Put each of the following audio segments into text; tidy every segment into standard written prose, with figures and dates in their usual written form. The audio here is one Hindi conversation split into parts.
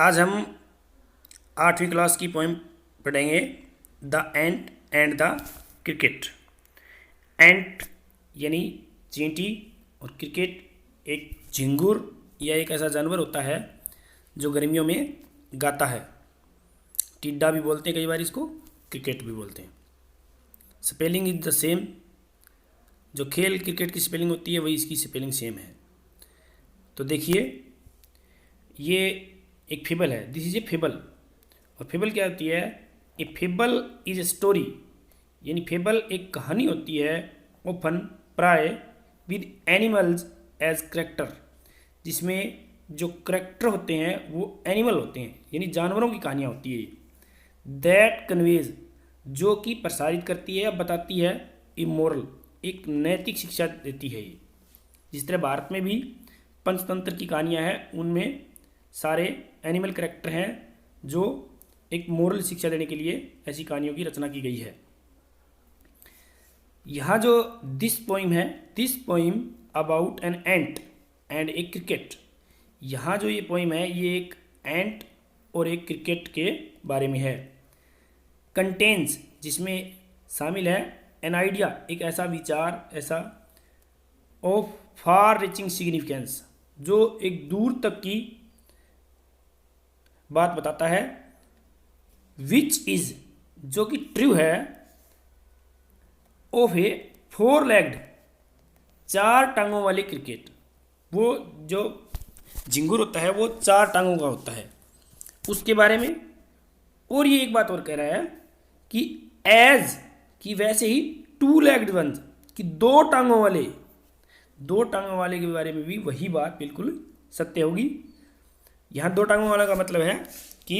आज हम 8वीं क्लास की पोएम पढ़ेंगे, the ant and the cricket. Ant यानी चींटी और क्रिकेट एक झिंगुर या एक ऐसा जानवर होता है जो गर्मियों में गाता है। टिड्डा भी बोलते हैं कई बार इसको, क्रिकेट भी बोलते हैं। Spelling is the same. जो खेल क्रिकेट की स्पेलिंग होती है वही इसकी स्पेलिंग सेम है। तो देखिए, ये एक फेबल है, दिस इज ए फेबल। और फेबल क्या होती है? ए फेबल इज ए स्टोरी, यानी फेबल एक कहानी होती है, ओपन प्राय विद एनिमल्स एज करेक्टर, जिसमें जो करेक्टर होते हैं वो एनिमल होते हैं, यानी जानवरों की कहानियाँ होती है। दैट कन्वेज, जो कि प्रसारित करती है या बताती है, इमोरल, एक नैतिक शिक्षा देती है ये। जिस तरह भारत में भी पंचतंत्र की कहानियाँ हैं, उनमें सारे एनिमल करेक्टर हैं जो एक मोरल शिक्षा देने के लिए ऐसी कहानियों की रचना की गई है। यहाँ जो दिस पोइम है, this poem about an ant and A cricket. यहाँ जो ये पोइम है ये एक एंट और एक क्रिकेट के बारे में है। कंटेन्स, जिसमें शामिल है एन आइडिया, एक ऐसा विचार, ऐसा ऑफ फार रीचिंग सिग्निफिकेंस, जो एक दूर तक की बात बताता है। विच इज, जो कि ट्रू है, ऑफ ए फोर लेग्ड, चार टांगों वाले क्रिकेट। वो जो झिंगुर होता है वो चार टांगों का होता है, उसके बारे में। और ये एक बात और कह रहा है कि एज, कि वैसे ही टू लेग्ड वंस, कि दो टांगों वाले के बारे में भी वही बात बिल्कुल सत्य होगी। यहाँ दो टांगों वाला का मतलब है कि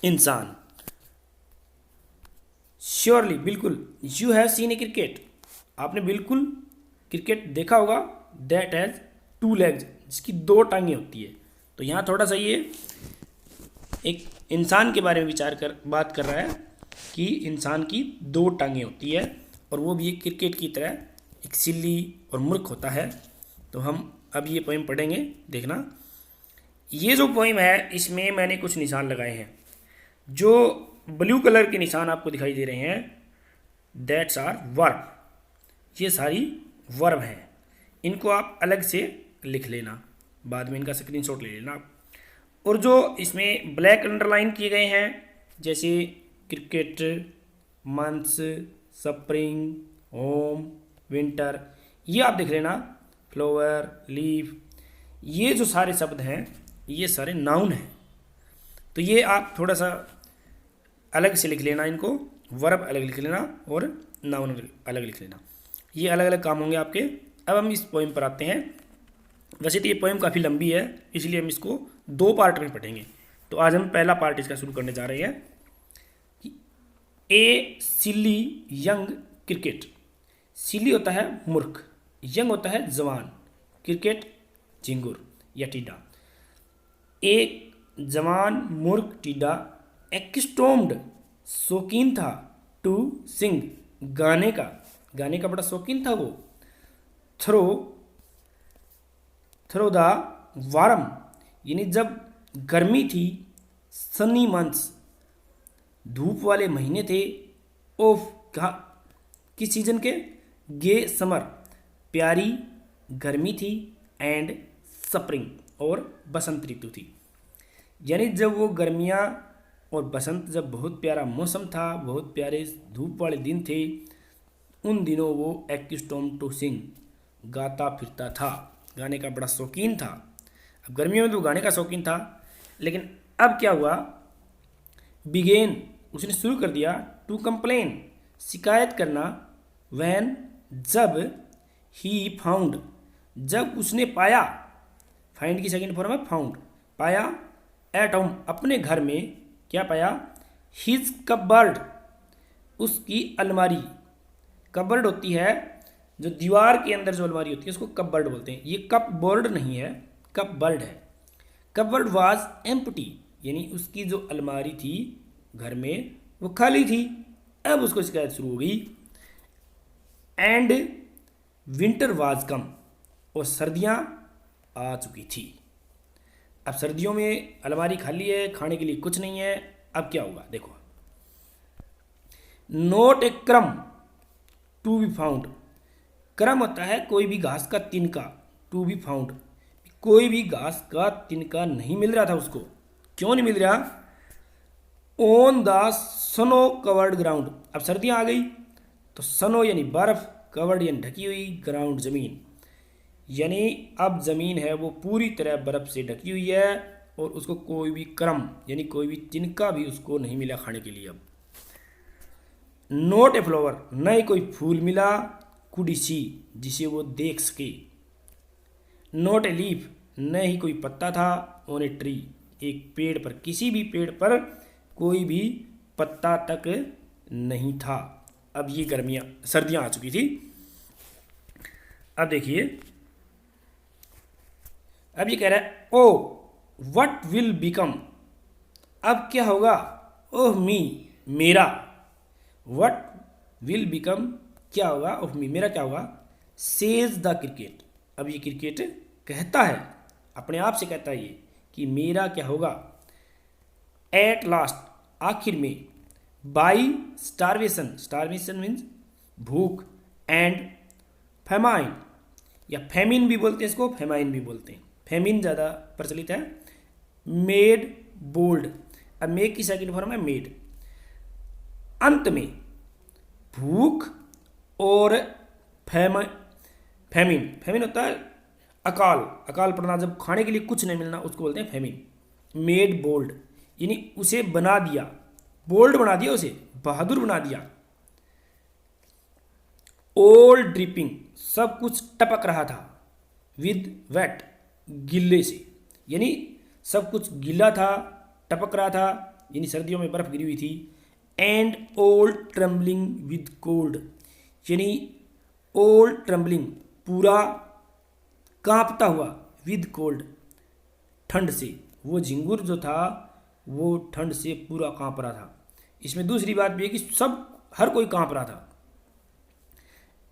इंसान। श्योरली, बिल्कुल, you have seen A cricket, आपने बिल्कुल क्रिकेट देखा होगा, दैट हैज टू लेग्स, जिसकी दो टांगें होती है। तो यहाँ थोड़ा सा ये एक इंसान के बारे में बात कर रहा है कि इंसान की दो टांगें होती है, और वो भी एक क्रिकेट की तरह एक सिल्ली और मूर्ख होता है। तो हम अब ये पोएम पढ़ेंगे, देखना। ये जो पोइम है इसमें मैंने कुछ निशान लगाए हैं। जो ब्लू कलर के निशान आपको दिखाई दे रहे हैं, दैट्स आर वर्ब। ये सारी वर्ब हैं, इनको आप अलग से लिख लेना, बाद में इनका स्क्रीनशॉट ले लेना। और जो इसमें ब्लैक अंडरलाइन किए गए हैं, जैसे cricket, months, spring, home, winter, ये आप देख लेना। फ्लावर, लीफ, ये जो सारे शब्द हैं ये सारे नाउन हैं। तो ये आप थोड़ा सा अलग से लिख लेना, इनको वर्ब अलग लिख लेना और नाउन अलग लिख लेना। ये अलग अलग काम होंगे आपके। अब हम इस पोएम पर आते हैं। वैसे तो ये पोएम काफ़ी लंबी है, इसलिए हम इसको दो पार्ट में पढ़ेंगे। तो आज हम पहला पार्ट इसका शुरू करने जा रहे हैं कि ए सिली यंग क्रिकेट। सिली होता है मूर्ख, यंग होता है जवान, क्रिकेट झिंगुर या टिड्डा। एक जवान मूर्ख टिड्डा एक्सटोम्ड, शौकीन था, टू सिंग, गाने का बड़ा शौकीन था वो। थ्रो द वारम, यानी जब गर्मी थी, सनी मंथ्स, धूप वाले महीने थे, ऑफ, किस सीजन के? गे समर, प्यारी गर्मी थी, एंड स्प्रिंग, और बसंत ऋतु थी। यानी जब वो गर्मियाँ और बसंत, जब बहुत प्यारा मौसम था, बहुत प्यारे धूप वाले दिन थे, उन दिनों वो एक्स्टोम टू सिंग, गाता फिरता था, गाने का बड़ा शौकीन था। अब गर्मियों में तो गाने का शौकीन था, लेकिन अब क्या हुआ? बिगेन, उसने शुरू कर दिया, टू कंप्लेन, शिकायत करना, वैन, जब, ही फाउंड, जब उसने पाया, फाइंड की सेकंड फॉर्म है फाउंड, पाया, एट होम, अपने घर में, क्या पाया? हिज कपबर्ड, उसकी अलमारी। कपबर्ड होती है जो दीवार के अंदर जो अलमारी होती है, उसको कपबर्ड बोलते हैं। ये कपबोर्ड नहीं है, कपबर्ड है। कपबर्ड वाज एम्प्टी, यानी उसकी जो अलमारी थी घर में वो खाली थी। अब उसको शिकायत शुरू हो गई। एंड विंटर वाज कम, और सर्दियाँ आ चुकी थी। अब सर्दियों में अलमारी खाली है, खाने के लिए कुछ नहीं है, अब क्या होगा देखो। नोट ए क्रम टू बी फाउंड। क्रम होता है कोई भी घास का तिनका, टू बी फाउंड, कोई भी घास का तिनका नहीं मिल रहा था उसको। क्यों नहीं मिल रहा? On the snow covered ground. अब सर्दियाँ आ गई तो स्नो यानी बर्फ, कवर्ड यानी ढकी हुई, ग्राउंड जमीन, यानी अब ज़मीन है वो पूरी तरह बर्फ़ से ढकी हुई है और उसको कोई भी क्रम यानी कोई भी तिनका भी उसको नहीं मिला खाने के लिए। अब नोट ए फ्लावर, न ही कोई फूल मिला, कुड सी जिसे वो देख सके। नोट ए लीफ, न ही कोई पत्ता था, ऑन ए ट्री एक पेड़ पर, किसी भी पेड़ पर कोई भी पत्ता तक नहीं था। अब ये गर्मियाँ सर्दियाँ आ चुकी थी। अब देखिए, अब ये कह रहा है ओ व्हाट विल बिकम, अब क्या होगा? ओह मी, मेरा। व्हाट विल बिकम, क्या होगा? ऑफ मी, मेरा क्या होगा? सेज द क्रिकेट, अब ये क्रिकेट कहता है, अपने आप से कहता है ये कि मेरा क्या होगा। एट लास्ट, आखिर में, बाई स्टारवेशन, स्टारवेशन मीन्स भूख, एंड फेमाइन या फेमिन भी बोलते हैं इसको, फेमाइन भी बोलते हैं, फेमिन ज़्यादा प्रचलित है। मेड बोल्ड, अब मेक की सेकंड फॉर्म है मेड। अंत में भूख और फेमिन, फेमिन होता है अकाल, अकाल पड़ना, जब खाने के लिए कुछ नहीं मिलना उसको बोलते हैं फेमिन। मेड बोल्ड यानी उसे बना दिया, बोल्ड बना दिया, उसे बहादुर बना दिया। ऑल ड्रिपिंग, सब कुछ टपक रहा था। विद वेट, गिल्ले से, यानी सब कुछ गीला था, टपक रहा था, यानी सर्दियों में बर्फ गिरी हुई थी। And all trembling with cold, यानी ऑल ट्रम्बलिंग पूरा कांपता हुआ, विद कोल्ड ठंड से, वो झिंगुर जो था वो ठंड से पूरा कांप रहा था। इसमें दूसरी बात भी है कि सब हर कोई कांप रहा था।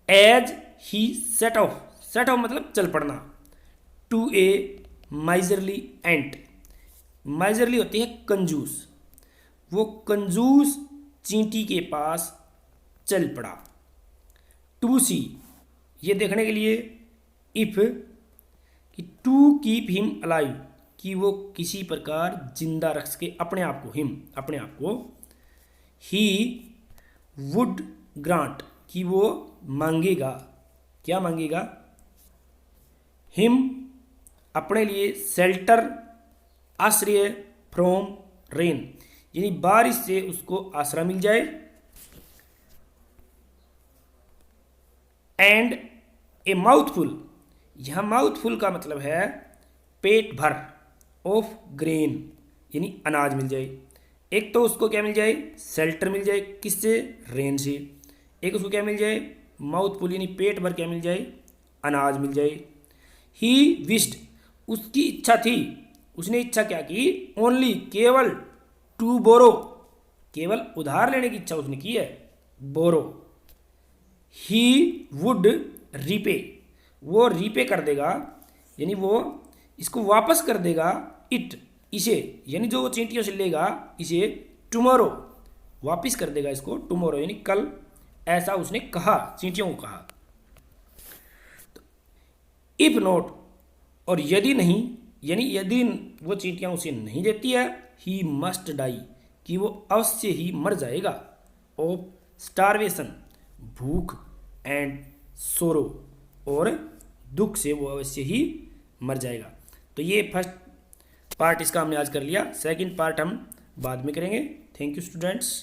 As he set off, set off मतलब चल पड़ना, to a miserly aunt, miserly होती है कंजूस, वो कंजूस चींटी के पास चल पड़ा। टू सी, ये देखने के लिए, इफ कि टू कीप हिम अलाइव, कि वो किसी प्रकार जिंदा रख सके अपने आप को, हिम अपने आप को। ही वुड ग्रांट, कि वो मांगेगा, क्या मांगेगा? हिम अपने लिए, शेल्टर आश्रय, फ्रॉम रेन, यानी बारिश से उसको आश्रय मिल जाए। एंड ए माउथफुल, यहां माउथफुल का मतलब है पेट भर, ऑफ ग्रेन यानी अनाज मिल जाए। एक तो उसको क्या मिल जाए? शेल्टर मिल जाए, किससे? रेन से। एक उसको क्या मिल जाए? माउथफुल यानी पेट भर क्या मिल जाए? अनाज मिल जाए। ही विश्ड, उसकी इच्छा थी, उसने इच्छा क्या की? ओनली, केवल, टू बोरो, केवल उधार लेने की इच्छा उसने की है, बोरो। ही वुड रीपे, वो रीपे कर देगा, यानी वो इसको वापस कर देगा, इट, इसे, यानी जो वो चींटियों से लेगा इसे, टुमारो, वापस कर देगा इसको, टुमारो यानी कल, ऐसा उसने कहा, चींटियों को कहा। इफ नॉट, और यदि नहीं, यानी यदि वो चींटियां उसे नहीं देती है, ही मस्ट डाई, कि वो अवश्य ही मर जाएगा, ऑफ स्टारवेशन, भूख, एंड सोरो, और दुख से वो अवश्य ही मर जाएगा। तो ये फर्स्ट पार्ट इसका हमने आज कर लिया, सेकंड पार्ट हम बाद में करेंगे। Thank you students.